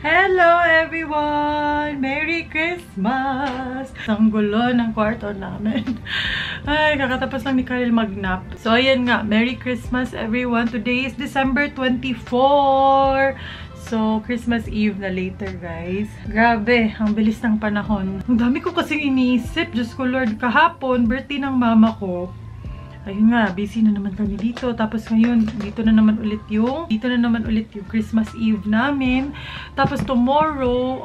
Hello everyone! Merry Christmas! Ang gulo ng kwarto namin. Ay, kakatapos lang ni Kyle mag-nap. So, ayan nga. Merry Christmas everyone! Today is December 24! So, Christmas Eve na later, guys. Grabe, ang bilis ng panahon. Ang dami ko kasing iniisip. Diyos ko Lord, kahapon, birthday ng mama ko. Ayun nga, busy na naman kami dito. Tapos ngayon, dito na naman ulit yung Christmas Eve namin. Tapos tomorrow,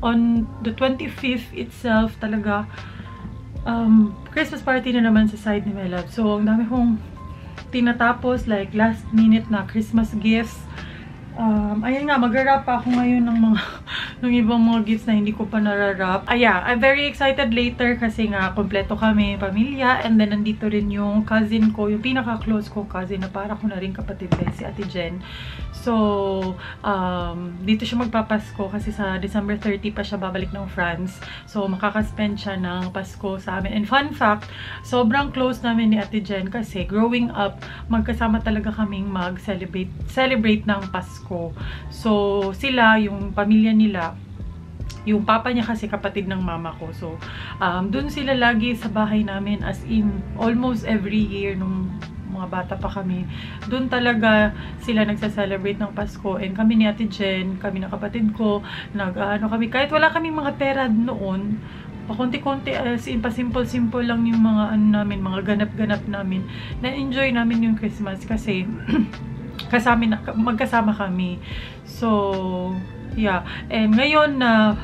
on the 25th itself, talaga, Christmas party na naman sa side ni my love. So, ang dami kong tinatapos, like last minute na Christmas gifts. Ayun nga, mag-wrap ako ngayon ng ibang mga gifts na hindi ko pa nara-wrap. Yeah, I'm very excited later kasi nga, kompleto kami, pamilya. And then, nandito rin yung cousin ko, yung pinaka-close ko cousin na para ko na rin kapatid si Ate Jen. So, dito siya magpapasko kasi sa December 30 pa siya babalik ng France. So, makakaspend siya ng Pasko sa amin. And fun fact, sobrang close namin ni Ate Jen kasi growing up, magkasama talaga kaming mag-celebrate ng Pasko. So, sila, yung pamilya nila, yung papa niya kasi kapatid ng mama ko. So, dun sila lagi sa bahay namin as in almost every year nung mga bata pa kami. Dun talaga sila nagsa-celebrate ng Pasko. And kami ni Ate Jen, kami na kapatid ko, kami, kahit wala kaming mga pera noon, pakunti-kunti, as in, pa-simple-simple lang yung mga namin, mga ganap-ganap namin. Na-enjoy namin yung Christmas kasi magkasama kami. So, yeah. And ngayon na,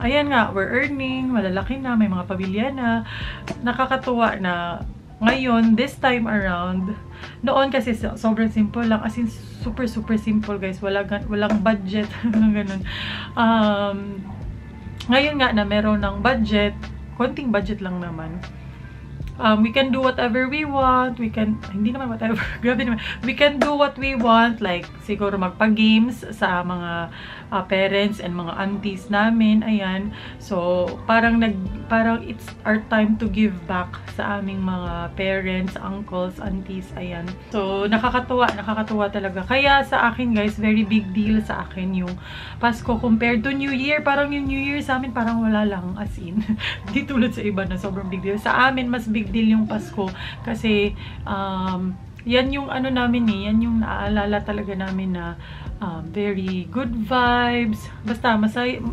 ayan nga, we're earning, malalaki na, may mga pamilya na, nakakatuwa na ngayon, this time around, noon kasi sobrang simple lang, as in, super simple guys, walang budget, ganun. Ngayon nga na meron ng budget, konting budget lang naman. We can do whatever we want. Hindi naman whatever. Grabe naman. We can do what we want. Like, siguro magpa-games sa mga parents and mga aunties namin. Ayan. So, parang it's our time to give back sa aming mga parents, uncles, aunties. Ayan. So, nakakatuwa talaga. Kaya sa akin, guys, very big deal sa akin yung Pasko compared to New Year. Parang yung New Year sa amin, parang wala lang, as in. Hindi tulad sa iba na sobrang big deal. Sa amin, mas big deal yung Pasko kasi yan yung ano namin yan yung naaalala talaga namin na very good vibes, basta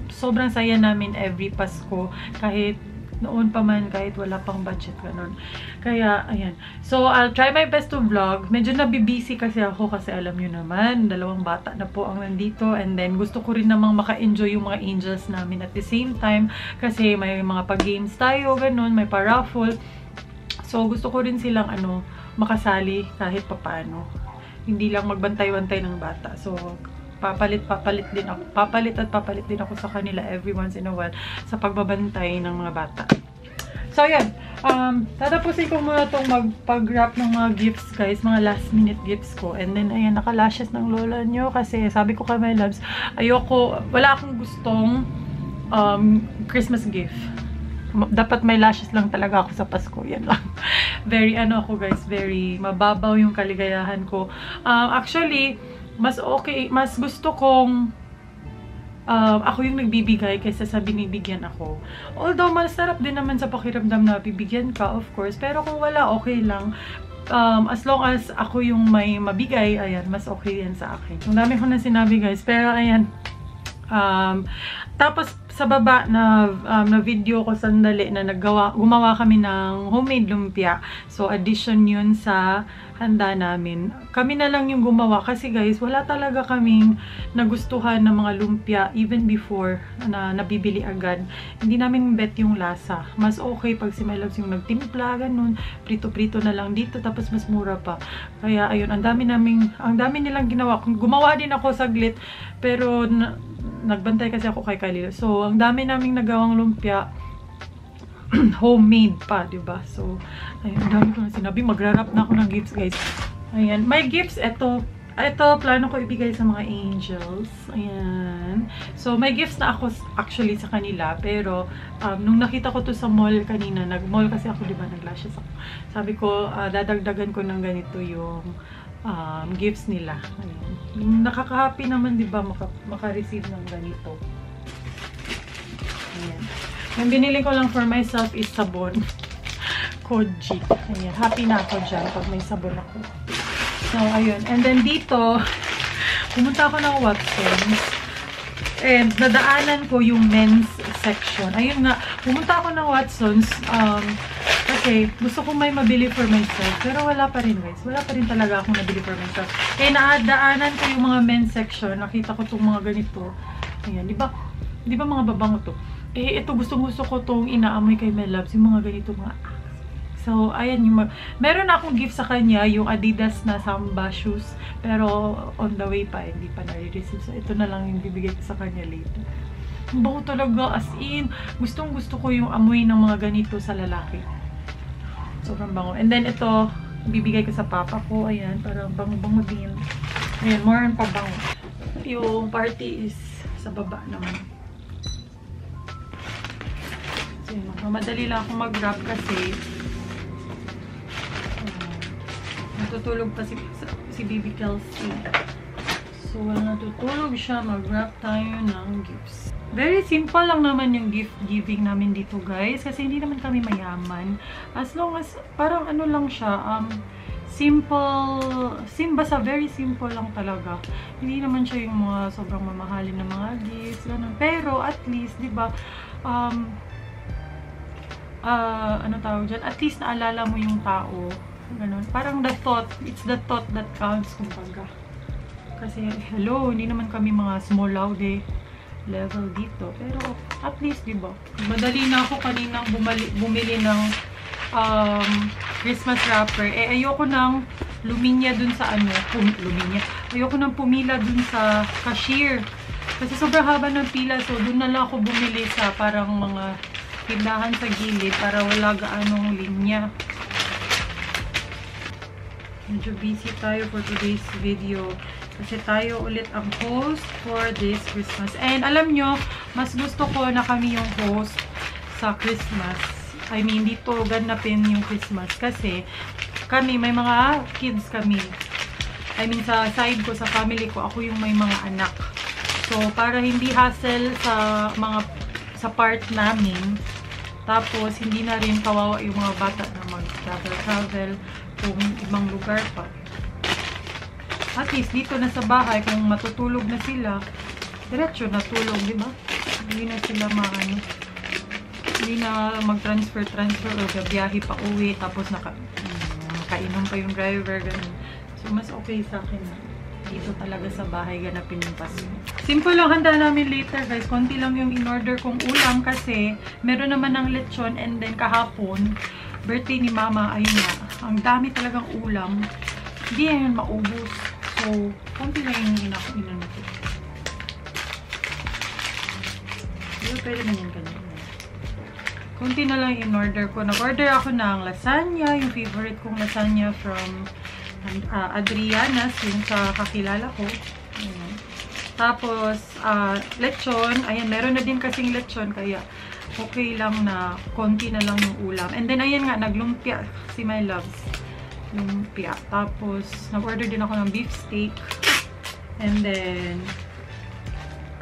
sobrang saya namin every Pasko kahit noon pa man, kahit wala pang budget ganun. Kaya ayan, so I'll try my best to vlog. Medyo nabibisi kasi ako kasi alam nyo naman, 2 bata na po ang nandito, and then gusto ko rin namang maka-enjoy yung mga angels namin at the same time kasi may mga pag-games tayo ganun, may pa-raffle. So, gusto ko rin silang makasali kahit papaano. Hindi lang magbantay-bantay ng bata. So, papalit din ako sa kanila every once in a while sa pagbabantay ng mga bata. So, yan. Tatapusin ko muna itong mag-wrap ng mga gifts, guys. Mga last minute gifts ko. And then, ayan, nakalashes ng lola nyo. Kasi, sabi ko kay my loves, wala akong gustong Christmas gift. Dapat may lashes lang talaga ako sa Pasko. Yan lang. Very, ako guys, very mababaw yung kaligayahan ko. Actually, mas gusto kong ako yung nagbibigay kaysa sa binibigyan ako. Although, masarap din naman sa pakiramdam na bibigyan ka, of course. Pero kung wala, okay lang. As long as ako yung may mabigay, ayan, mas okay yan sa akin. Ang dami ko na sinabi, guys. Pero, ayan. Tapos, sa baba na video ko sandali na gumawa kami ng homemade lumpia. So, addition yun sa handa namin. Kami na lang yung gumawa kasi guys, wala talaga kaming nagustuhan ng mga lumpia even before na nabibili agad. Hindi namin bet yung lasa. Mas okay pag si my loves yung nagtimpla, ganun. Prito-prito na lang dito, tapos mas mura pa. Kaya, ayun, ang dami nilang ginawa. Gumawa din ako saglit, pero nagbantay kasi ako kay Kylie. So, ang dami naming nagawang lumpia. Homemade pa, diba? So, ayun, ang dami ko na sinabi. Magra-wrap na ako ng gifts, guys. Ayan. My gifts, ito, plano ko ibigay sa mga angels. Ayan. So, may gifts na ako actually sa kanila. Pero, nung nakita ko to sa mall kanina, nag-mall kasi ako, diba? Nag-lashes ako. Sabi ko, dadagdagan ko ng ganito yung gifts nila. Ayan. Nakaka-happy naman, di ba, maka-receive ng ganito. Ayan. Yung binili ko lang for myself is sabon. Koji. Ayan. Happy na ako dyan pag may sabon ako. So, ayun. And then dito, pumunta ako ng Watsons. And nadaanan ko yung men's section. Ayun nga, pumunta ako ng Watsons. Kasi gusto kong may mabili for myself. Pero wala pa rin, guys. Wala pa rin talaga akong nabili for myself. Eh, nadaanan ko yung mga men's section. Nakita ko itong mga ganito. Ayan, di ba? Di ba mga babango to? Eh, ito gustong-gusto ko itong inaamoy kay my loves. Yung mga ganito, mga so, ayan yung meron akong gift sa kanya, yung Adidas na Samba shoes. Pero, on the way pa, hindi pa nare-receive. So, ito na lang yung bibigay ko sa kanya later. Ang bango talaga, as in. Gustong-gusto ko yung amoy ng mga ganito sa lalaki. Sobrang bango. And then, ito, bibigay ko sa papa ko. Ayan, para bango-bango din. Ayan, more on pabango. Yung party is sa baba naman. So, madali lang akong mag-grab kasi natutulog pa si Baby Kelsey. So, natutulog siya. Mag-wrap tayo ng gifts. Very simple lang naman yung gift giving namin dito, guys. Kasi hindi naman kami mayaman. As long as, parang ano lang siya, basta very simple lang talaga. Hindi naman siya yung mga sobrang mamahalin na mga gifts, ganun. Pero, at least, di ba, ano tawag dyan? At least naalala mo yung tao. Ganun. Parang the thought, it's the thought that counts, kumbaga. Kasi, hello, hindi naman kami mga small laude level dito. Pero, at least, diba? Madali na ako kaninang bumili ng Christmas wrapper. Eh, ayoko nang luminya dun sa ano, ayoko nang pumila dun sa cashier. Kasi sobrang haba ng pila, so dun na lang ako bumili sa parang mga tindahan sa gilid para wala gaanong linya. Medyo busy tayo for today's video. Kasi tayo ulit ang host for this Christmas. And alam nyo, mas gusto ko na kami yung host sa Christmas. I mean, dito ganapin yung Christmas. Kasi kami, may mga kids kami. I mean, sa side ko, sa family ko, ako yung may mga anak. So, para hindi hassle sa part namin, tapos hindi na rin kawawa yung mga bata na mag-travel kung ibang lugar pa. At least dito na sa bahay, kung matutulog na sila, diretso na tulog, di ba? Hindi na sila hindi na mag-transfer o biyahe pa uwi, tapos nakainom pa yung driver, ganun. So, mas okay sa akin na dito talaga sa bahay ganapin yung Pasko. Simple lang handa namin later, guys. Konti lang yung in-order kong ulam kasi meron naman ng lechon, and then kahapon birthday ni mama, ayun nga, ang dami talagang ulam, hindi yan maubos. So, konti lang yung inano ko. Pwede na yung ganyan. Konti na lang in-order ko. Nag-order ako ng lasagna, yung favorite kong lasagna from Adriana's, yung sa kakilala ko. Ayan. Tapos, lechon. Ayan, meron na din kasing lechon, kaya okay lang na konti na lang yung ulam. And then, ayan nga, naglumpia si my loves. Lumpia. Tapos, nag-order din ako ng beef steak. And then,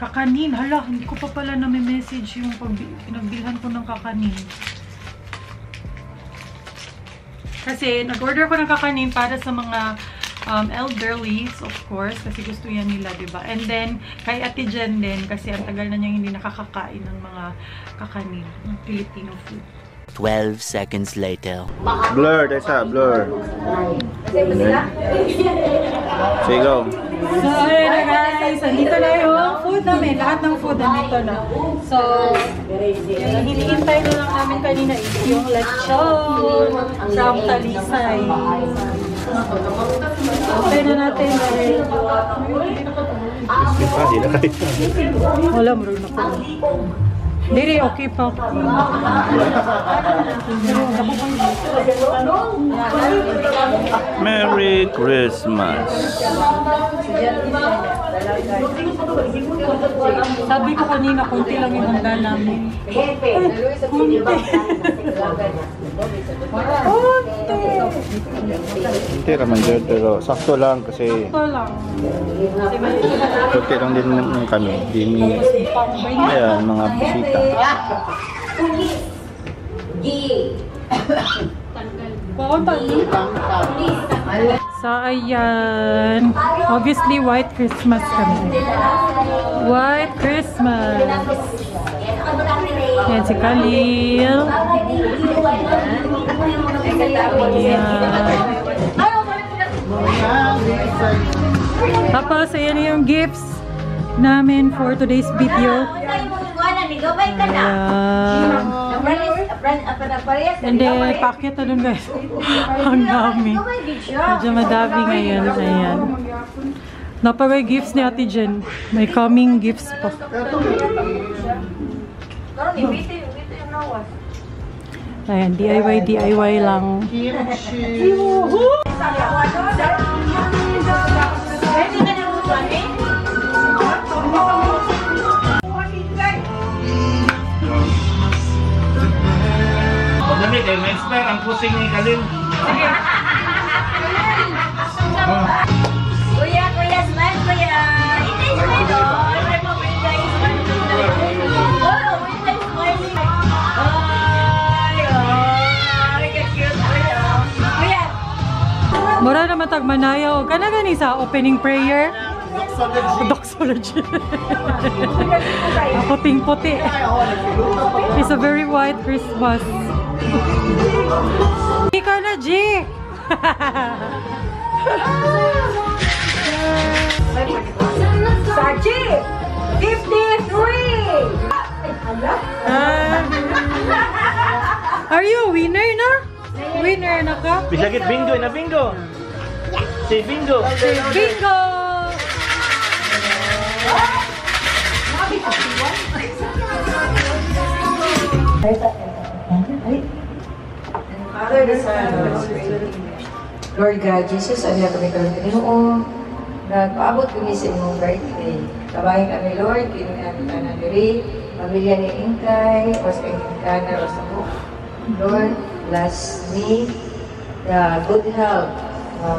kakanin. Hala, hindi ko pa pala na-message yung pinagbilhan ko ng kakanin. Kasi, nag-order ko ng kakanin para sa mga elderlies, of course, kasi gusto yan nila, diba? And then, kay Ate Jen din, kasi ang tagal na niya hindi nakakakain ng mga kakanin, ng Filipino food. 12 seconds later. Blur, Tessa, blur. So, go. So, ayun na guys, andito na yung food namin. Lahat ng food nandito na. So, yung hinihintay na lang namin kanina is yung lechon from Talisay. Okay na natin dahil wala, marunong na po. Diri, okay pa. Merry Christmas. Sabi ko kanina, konti lang yung handa namin. Konti. Hindi naman dyan, pero sakto lang kasi Ito lang. kunti lang din naman kami. Di ayan, mga bisita. So, ayan. Obviously, White Christmas kami. White Christmas. Ayan si Khalil. Ayan. Tapos, ayan yung gifts namin for today's video. Ayan. And then, packet na dun guys. Ang dami. Medyo madami ngayon. Ayan. Napagay gifts ni Ate Jen. May coming gifts pa. Ayan, DIY lang. Lamig eh, may expert ang pusing ni Kalin. Kuya, smile, kuya. Hindi, smile, oh. Hindi mo, smile. Oh, smile. Ay, ka-cute, kuya. Kuya. Mura naman tagmanayaw. Kana gani sa opening prayer? Doxology. Puting-puti. It's a very white Christmas. Ikaw na, G! Sachi! 53! Are you a winner na? Winner na ka? Bisagit bingo na bingo. Si bingo. Bingo! Father, the Son, and the Holy Spirit. Lord God, Jesus, ano kami kalang Ginoo, nagpaabot kami sa imong birthday. Kabahin kami, Lord, kinunami ka na diri, pamilya ni Ingkay, o sa Ingkana, o sa Buk. Lord, bless me, the good health,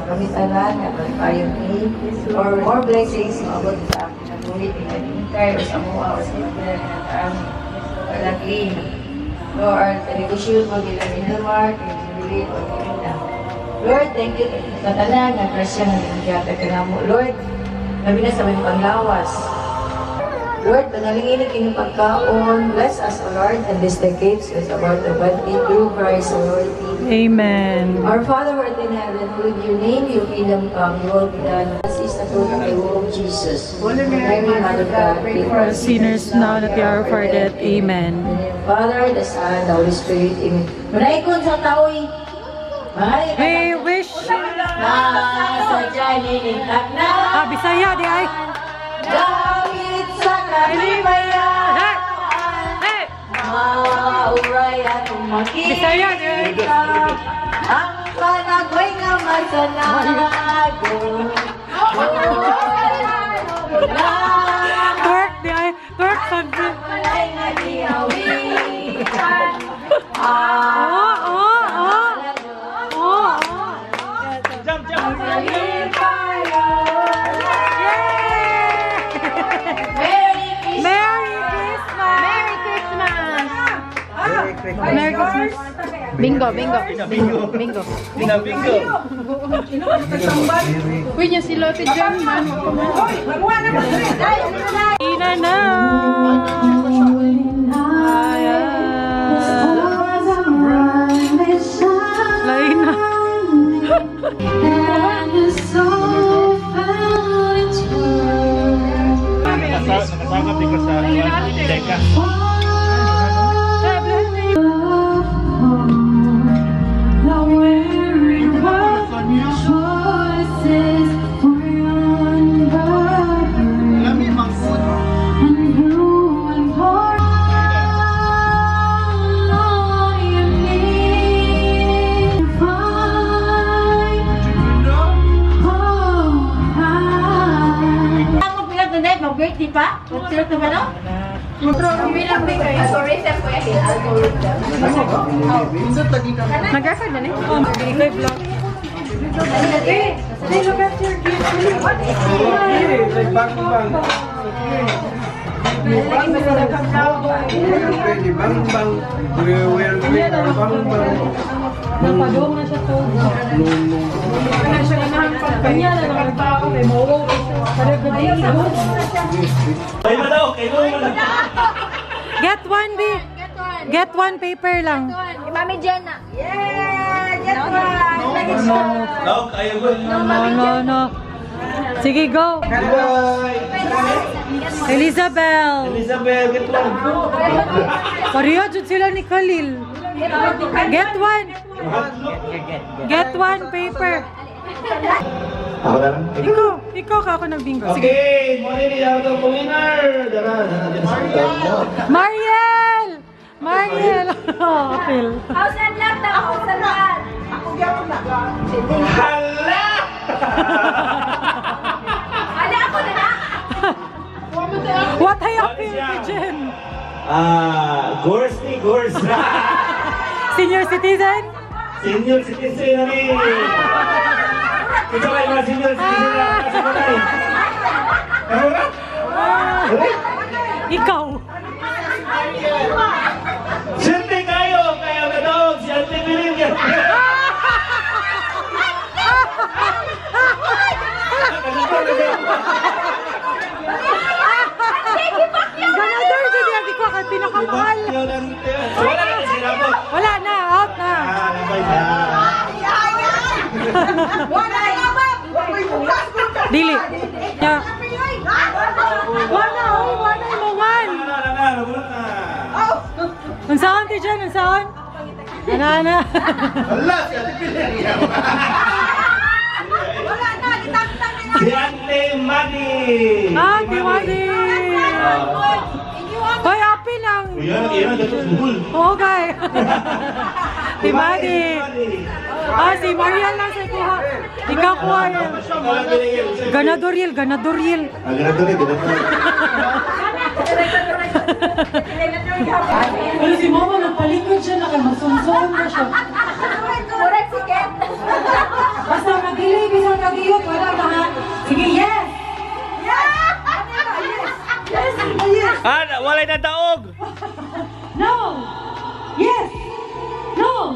kami tanan, na magpayong ni, or more blessings, maabot sa akin na bulit ni Ingkay, o sa Mua, o sa Ingkay, na kami, kalagin. Lord, television mo bilang Inelmark, Inelmark, Inelmark. Lord, thank you sa tanan na grasya ng inigata ka na mo. Lord, nabi na sa may panglawas. Lord, panalingin inyong pagkaon. Bless us, O Lord, and this decades is about the body through Christ, O Lord. Amen. Our Father who art in heaven, hallowed be your name, your kingdom come, your will be done. As is the fruit of the womb of Jesus. Holy Mary, Mother of God, pray for us Sinners now at the hour of our death. Amen. Father, the Son, the Holy Spirit. Amen. Manaikon sa tao'y. We wish. Sa janinintak na. Bisaya di ay. Dawit sa kalimayan. Hey! Mauray at Bisaya di ay. Ang panagway nga masanago. Twerk di ay. Twerk something. Malay nga dihawitan. Jump, jump. Merry Christmas! Bingo, bingo. Bingo. Bingo. Bingo. Bingo. Uy, niya si Lotte dyan, man. Ina na! Lain na. Nakasama din ka sa Deka. Birthday pa? Magsulot naman, no? Nag-record na eh. Bigay vlog. Hey, look at your gift. Napadong na siya to. Kaya siya inahampan. Kanya na naman tao. May mawaw. Get one, B. Get one paper lang. Mami Jenna. No. Sige, go. Elizabeth, get one. Pareho dyan sila ni Khalil. Get one. Get one paper. Ako na lang. Ikaw ka ako nagbingo. Sige. Okay, morning niya ako winner. Mariel! Apil. House and lot na ako sa lahat. Ako gyapon na. Hala! Ala ako na na. What ay apil ni Jen? Gors. Senior citizen? Senior citizen na rin. Ito kayo mga senior citizen na kasabay. Ano na? Ikaw. Siyempre kayo, kaya matawag si Ate Belinda. Ganador dyan yan. Di ko ka pinakamahal. Wala na sila po. Wala na. Out na. Dili. Ya. Wala imungan. Unsaon ti dyan? Unsaon? Ana. Wala si Ate Belinda. Si Ate Madi. Ate Madi. Hoy, apil lang. Iyan, dapat bubul. Oo, guy. Si Madi. Si Mariel lang sa kuha. Ikaw kuha yan. Ganadoriel. Ganadori. Pero si Mama nagpalikod siya, nakamasumsum na siya. Correct si Ken. Basta nag-delay, bisang nag-iyot, wala na ha. Sige, yes! Walay na daog. No! Yes! No!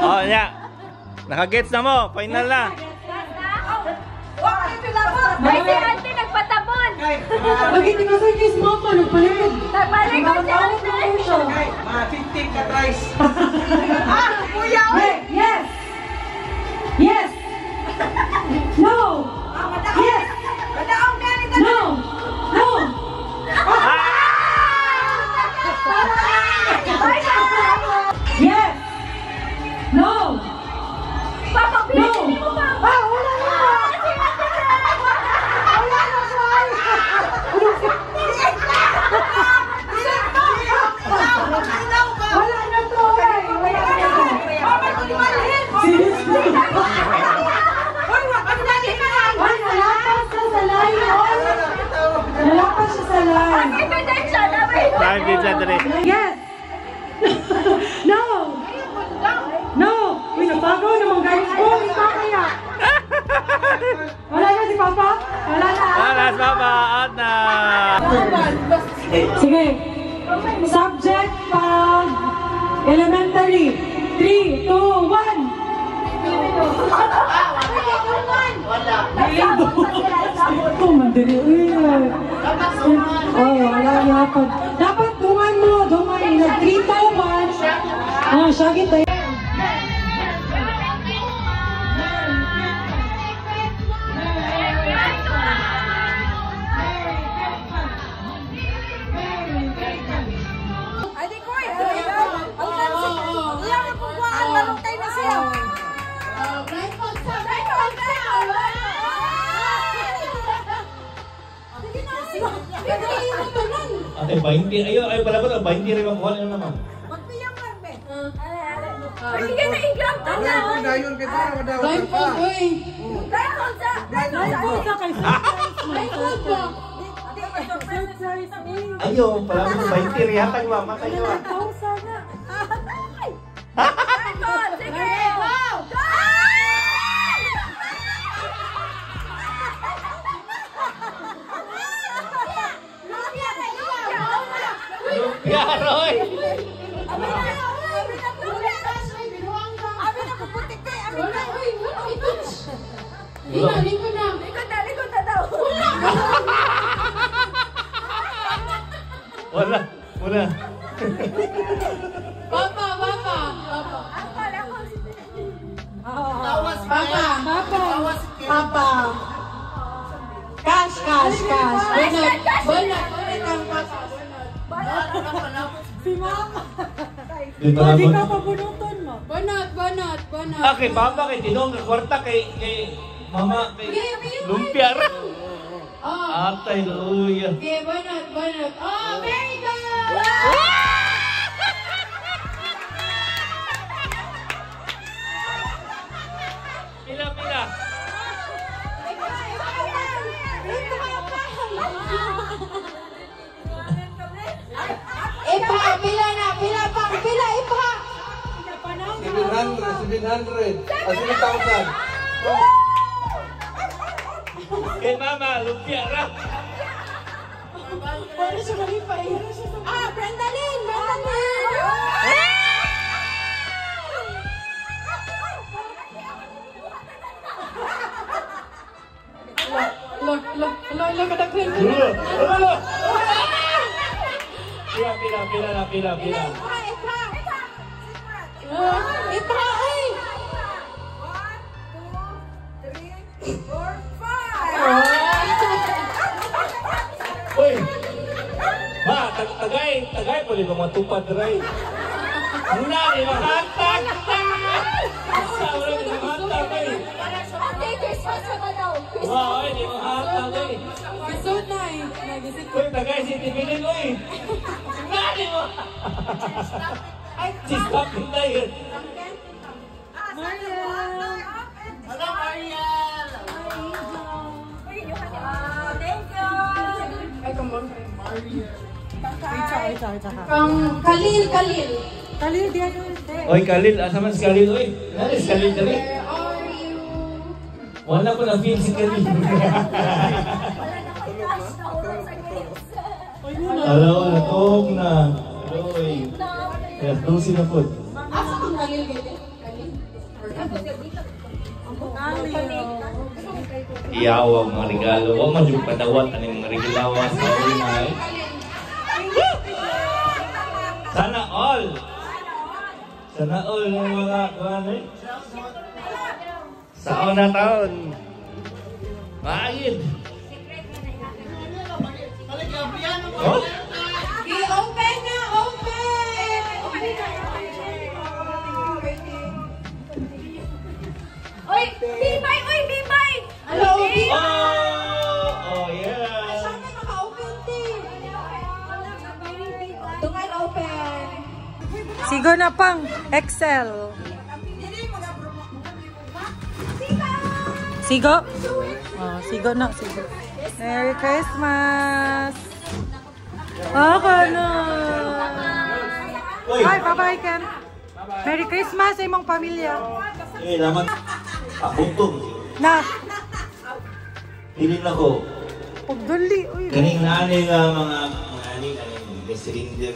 Oh, ya. Nakagets na mo, final na. May si Auntie nagpatabon. Bakit ikaw sa kiss Mama, nagpalikod? Nagpalikod si Auntie. Yes! Yes! No! Yes! No! No! Yes! No! Papa, No! mo pa. Wala na! Wala na siya! Wala na to! Wala na! Seriously? Ay, nalapas siya sa line! Nalapas siya sa line! Ebidensya na ba yun? Time din siya dali. Yes! No! No! Uy, napagaw naman guys ko! Ikaw kaya! Wala na si Papa? Wala na! Alas, Papa, out na. Sige! Subject pag elementary. 3, 2, 1! Ito, mandali. Wala na ako. Dapat dungan mo. Nag-3, 2, 1. Syagit tayo. Ate, 20. Ayaw pala ba? 20 rin makuha na naman. Magpiyang lang, be. Bigyan na igram ka na. Dayon kay para madaw Blindfold, uy! Blindfold sa. Blindfold sa kay Ayo, pala mo ba yung tirihatag mama kayo? Sige, go! Ya, Roy! Likod na daw. Wala. Papa. Cash. Bonat ang papa. Si mama. Hindi ka pabunutan mo. Bonat. Okay, papa kay Tinong kwarta kay mama kay lumpia ra. Atay luya. Okay, bonat. Oh, very good! Pila. Ipa, pila pang, ipa! 700. 1,000. Kay mama lumpia ra. Paano siya malipay? Brandalyn! Lo, kadaghan ko na. Pila. Ipa, ay! 1, 2, 3, 4, 5. Uy! Ma, tagay po di ba matupad ray? Muna, di mahatag! Sabi na di mahatag eh! Okay, Christmas ka ba daw? Wow, di mahatag eh! Gisod na eh. Nagisip ko. Uy, tagay si Tibilin uy! Muna, di mo! Stop na yun! Thank you. Ay, come on. From Khalil. Khalil, di ano yun? Uy, Khalil, asa man si Khalil uy? Nani si Khalil dali? Where are you? Wala ko na feel si Khalil. Wala na ko cash na ulo sa games. Hello, natog na. Hello, uy. Kaya dosi na po. Asa kang Khalil gete? Iyaw ang mga regalo. Huwag man yung padawat ang mga regalo sa ulinay. Sana all ng mga kuhan eh. Sa una taon. Maayid. Oh? I-open na, open! Oy, bibay! Hello, Oh, yeah. Sana naka-open din. Tungal open. Sigo na pang Excel. Sigo? Oh, sigo na. Merry Christmas! na. Uy, Bye, bye-bye, Ken. Merry Christmas sa imong pamilya. naman. Buntong. Na, Hilin ako. pagdali. Uy. Ganing naani nga mga kaning cylinder.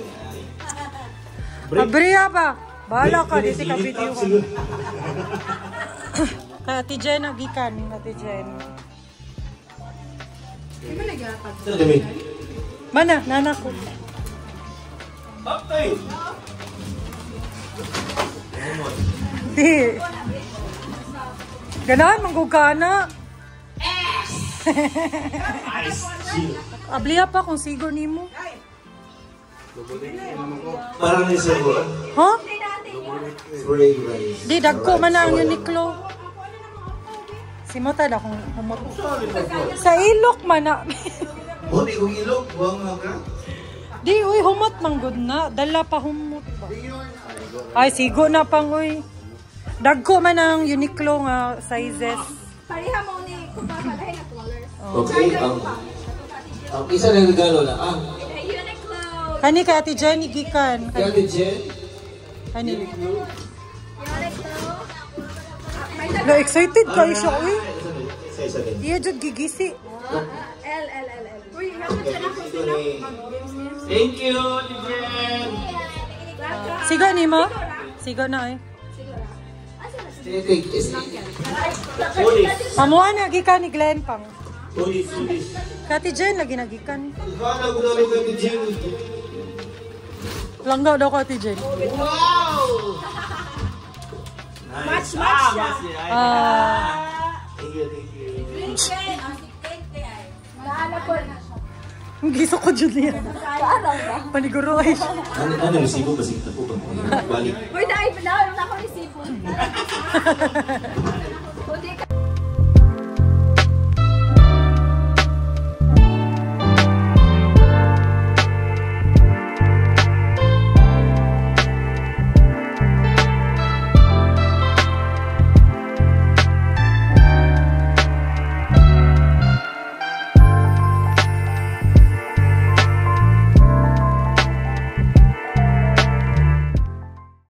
Abriya ba? Bahala ka, di si ka-video ka. Kaya Ate Jen, nagikan. Ate Jen. Saan kami? Mana, nana ko. Okay. Di. Ganahan, manggugana. Ice chill. Abliya pa kung sigo ni mo. Parang isa ko. Ha? Fragrance. Di, dagko man na ang Uniqlo. Si Mota da kung humot. Sa ilok man na. Buti kong ilog. Buwang nga ka. Di, uy, humot man good na. Dala pa humot ba? Ay, sigo na pang, uy. Dagko man ang Uniqlo nga sizes. Pariha mo ni kung papalahin na colors. Okay, ang Ang isa na regalo na. Uniqlo. Kani kay Ate Jenny gikan. Kaya Jen? Kani. Uniqlo. Na excited kayo siya, uy. Isa din. Iya jud gigisi. L. Uy, hapon siya na ko sila. Thank you, Jen. Siga ni mo? Siga na eh. Take is Police. Amuan na gikan ni Glenn pang. Police. Kati Jen lagi nagikan. Ivana, gunali ko ni Jen. Langga daw ko Ate Jen. Wow! Match Ah. Thank you. Naala ko. Ang giso ko jud niya. Parang ba? Paniguro ay. Ano resibo ba? Sige, balik. Uy, dahil na ako resibo.